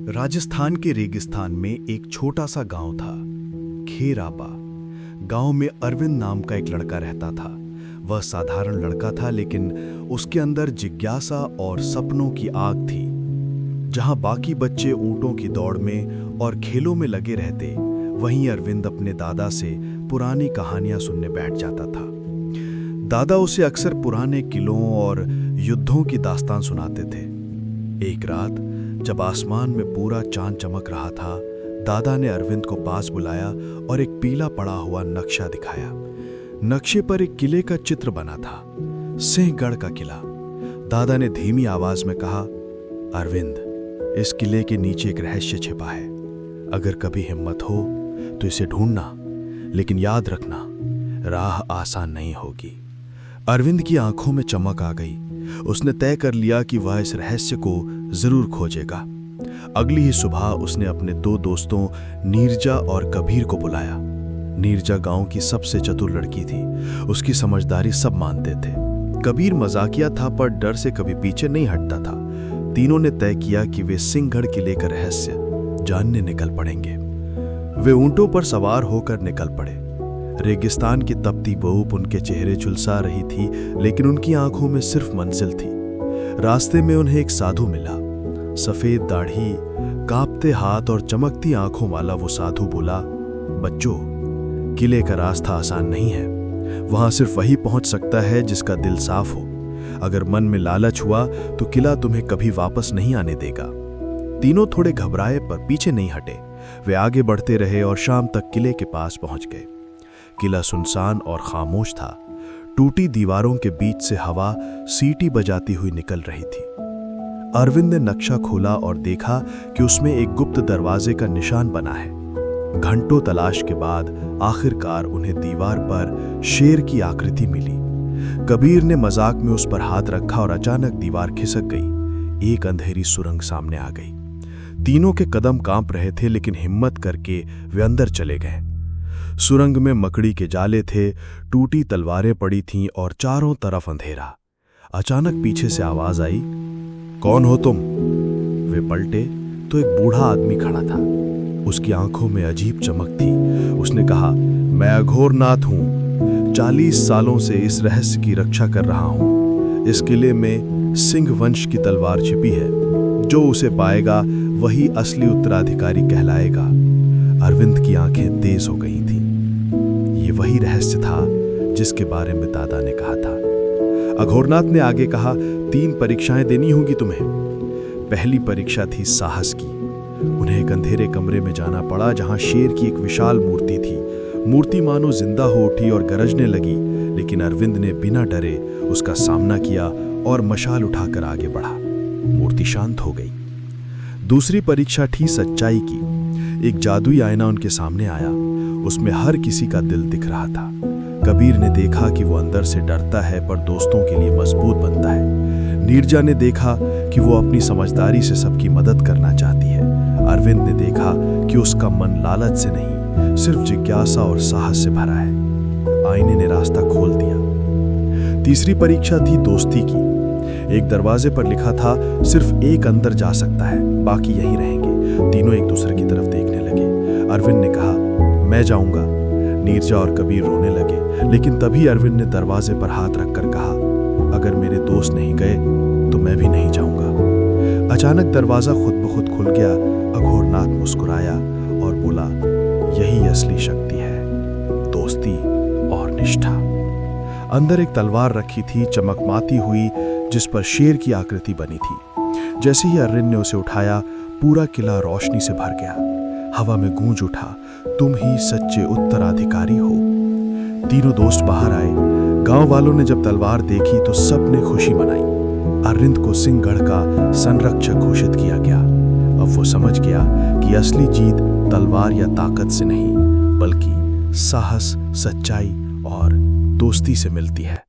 राजस्थान के रेगिस्तान में एक छोटा सा गांव था, खेरापा। गांव में अरविंद नाम का एक लड़का रहता था। वह साधारण लड़का था, लेकिन उसके अंदर जिज्ञासा और सपनों की आग थी। जहां बाकी बच्चे ऊंटों की दौड़ में और खेलों में लगे रहते, वहीं अरविंद अपने दादा से पुरानी कहानियां सुनने बैठ जाता था। दादा उसे अक्सर पुराने किलों और युद्धों की दास्तान सुनाते थे। एक रात जब आसमान में पूरा चांद चमक रहा था, दादा ने अरविंद को पास बुलाया और एक पीला पड़ा हुआ नक्शा दिखाया। नक्शे पर एक किले का चित्र बना था, सिंहगढ़ का किला। दादा ने धीमी आवाज में कहा, अरविंद, इस किले के नीचे एक रहस्य छिपा है। अगर कभी हिम्मत हो तो इसे ढूंढना, लेकिन याद रखना, राह आसान नहीं होगी। अरविंद की आंखों में चमक आ गई। उसने तय कर लिया कि वह इस रहस्य को जरूर खोजेगा। अगली ही सुबह उसने अपने दो दोस्तों नीरजा और कबीर को बुलाया। नीरजा गांव की सबसे चतुर लड़की थी। उसकी समझदारी सब मानते थे। कबीर मजाकिया था, पर डर से कभी पीछे नहीं हटता था। तीनों ने तय किया कि वे सिंहगढ़ किले का रहस्य जानने निकल पड़ेंगे। वे ऊंटों पर सवार होकर निकल पड़े। रेगिस्तान की तपती धूप उनके चेहरे झुलसा रही थी, लेकिन उनकी आंखों में सिर्फ मंजिल थी। रास्ते में उन्हें एक साधु मिला। सफेद दाढ़ी, कांपते हाथ और चमकती आंखों वाला वो साधु बोला, बच्चों, किले का रास्ता आसान नहीं है। वहां सिर्फ वही पहुंच सकता है जिसका दिल साफ हो। अगर मन में लालच हुआ तो किला तुम्हें कभी वापस नहीं आने देगा। तीनों थोड़े घबराए, पर पीछे नहीं हटे। वे आगे बढ़ते रहे और शाम तक किले के पास पहुंच गए। किला सुनसान और खामोश था। टूटी दीवारों के बीच से हवा सीटी बजाती हुई निकल रही थी। अरविंद ने नक्शा खोला और देखा कि उसमें एक गुप्त दरवाजे का निशान बना है। घंटों तलाश के बाद आखिरकार उन्हें दीवार पर शेर की आकृति मिली। कबीर ने मजाक में उस पर हाथ रखा और अचानक दीवार खिसक गई। एक अंधेरी सुरंग सामने आ गई। तीनों के कदम कांप रहे थे, लेकिन हिम्मत करके वे अंदर चले गए। सुरंग में मकड़ी के जाले थे, टूटी तलवारें पड़ी थीं और चारों तरफ अंधेरा। अचानक पीछे से आवाज आई, कौन हो तुम? वे पलटे तो एक बूढ़ा आदमी खड़ा था। उसकी आंखों में अजीब चमक थी। उसने कहा, मैं अघोरनाथ हूं। 40 सालों से इस रहस्य की रक्षा कर रहा हूं। इस किले में सिंह वंश की तलवार छिपी है। जो उसे पाएगा वही असली उत्तराधिकारी कहलाएगा। अरविंद की आंखें तेज हो गई थीं। ये वही रहस्य था जिसके बारे में दादा ने कहा था। अघोरनाथ ने आगे कहा, 3 परीक्षाएं देनी होंगी तुम्हें। पहली परीक्षा थी साहस की। उन्हें एक अंधेरे कमरे में जाना पड़ा, जहां शेर की एक विशाल मूर्ति थी। मूर्ति मानो जिंदा हो उठी और गरजने लगी, लेकिन अरविंद ने बिना डरे उसका सामना किया और मशाल उठाकर आगे बढ़ा। मूर्ति शांत हो गई। दूसरी परीक्षा थी सच्चाई की। एक जादुई आईना उनके सामने आया। उसमें हर किसी का दिल दिख रहा था। कबीर ने देखा कि वो अंदर से डरता है, पर दोस्तों के लिए मजबूत बनता है। नीरजा ने देखा कि वो अपनी समझदारी से सबकी मदद करना चाहती है। अरविंद ने देखा कि उसका मन लालच से नहीं, सिर्फ जिज्ञासा और साहस से भरा है। आईने ने रास्ता खोल दिया। तीसरी परीक्षा थी दोस्ती की। एक दरवाजे पर लिखा था, सिर्फ एक अंदर जा सकता है, बाकी यहीं रहेंगे। तीनों एक दूसरे की तरफ देखने लगे। अरविंद ने कहा, मैं जाऊंगा। नीरजा और कबीर रोने लगे, लेकिन तभी अरविंद ने दरवाजे पर हाथ रखकर कहा, अगर मेरे दोस्त नहीं गए तो मैं भी नहीं जाऊंगा। अचानक दरवाजा खुद ब खुद खुल गया। अघोरनाथ मुस्कुराया और बोला, यही असली शक्ति है, दोस्ती और निष्ठा। अंदर एक तलवार रखी थी, चमकमाती हुई, जिस पर शेर की आकृति बनी थी। जैसे ही अरविंद ने उसे उठाया, पूरा किला रोशनी से भर गया। हवा में गूंज उठा, तुम ही सच्चे उत्तराधिकारी हो। तीनों दोस्त बाहर आए। गांव वालों ने जब तलवार देखी तो सबने खुशी मनाई। अरविंद को सिंहगढ़ का संरक्षक घोषित किया गया। अब वो समझ गया कि असली जीत तलवार या ताकत से नहीं, बल्कि साहस, सच्चाई और दोस्ती से मिलती है।